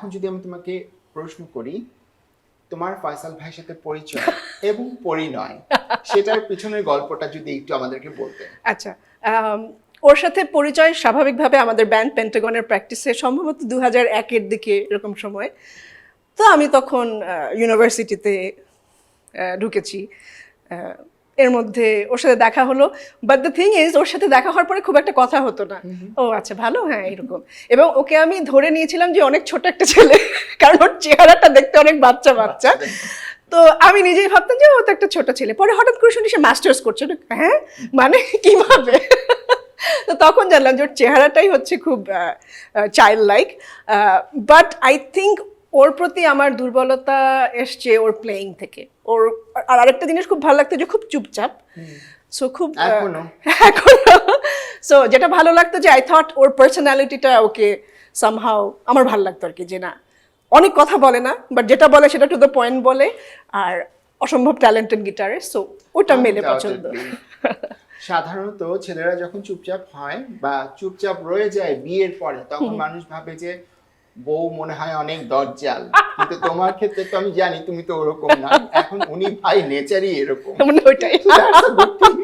এখন যদি আমি তোমাকে প্রশ্ন করি, তোমার ফয়সাল ভাইয়ের সাথে পরিচয় এবং পরিণয়, সেটার পিছনের গল্পটা যদি একটু আমাদেরকে বলতেন। আচ্ছা, ওর সাথে পরিচয় স্বাভাবিকভাবে আমাদের ব্যান্ড পেন্টাগনের প্র্যাকটিসে সম্ভবত 2001-এর দিকে এরকম সময়। তো আমি তখন ইউনিভার্সিটিতে ঢুকেছি। এর মধ্যে ওর সাথে দেখা হলো, বাট দ্য থিং ইজ ওর সাথে দেখা হওয়ার পরে খুব একটা কথা হতো না। ও আচ্ছা ভালো, হ্যাঁ এরকম। এবং ওকে আমি ধরে নিয়েছিলাম যে অনেক ছোট একটা ছেলে, কারণ ওর চেহারাটা দেখতে অনেক বাচ্চা বাচ্চা। তো আমি নিজেই ভাবতাম যে ও তো একটা ছোট ছেলে। পরে হঠাৎ করে শুনি সে মাস্টার্স করছে। হ্যাঁ মানে কিভাবে? তো তখন জানলাম যে ওর চেহারাটাই হচ্ছে খুব child like. But I think ওর প্রতি আমার দুর্বলতা এসছে ওর প্লেয়িং থেকে। ওর আর আরেকটা জিনিস খুব ভালো লাগতো যে খুব চুপচাপ। সো খুব এখনো সো যেটা ভালো লাগতো যে আই থট ওর পার্সোনালিটিটা ওকে সামহাও আমার ভালো লাগতো আর কি, যে না অনেক কথা বলে না, বাট যেটা বলে সেটা টু দ্য পয়েন্ট বলে, আর অসম্ভব ট্যালেন্টেড গিটারে। সো ওটা মেলে পছন্দ। সাধারণত ছেলেরা যখন চুপচাপ হয় বা চুপচাপ রয়ে যায় বিয়ের পরে, তখন মানুষ ভাবে যে বউ মনে হয় অনেক দজ্জাল, কিন্তু তোমার ক্ষেত্রে তো আমি জানি তুমি তো ওরকম না। এখন উনি ভাই নেচারই এরকম। মানে ওইটাই। So that's a good thing.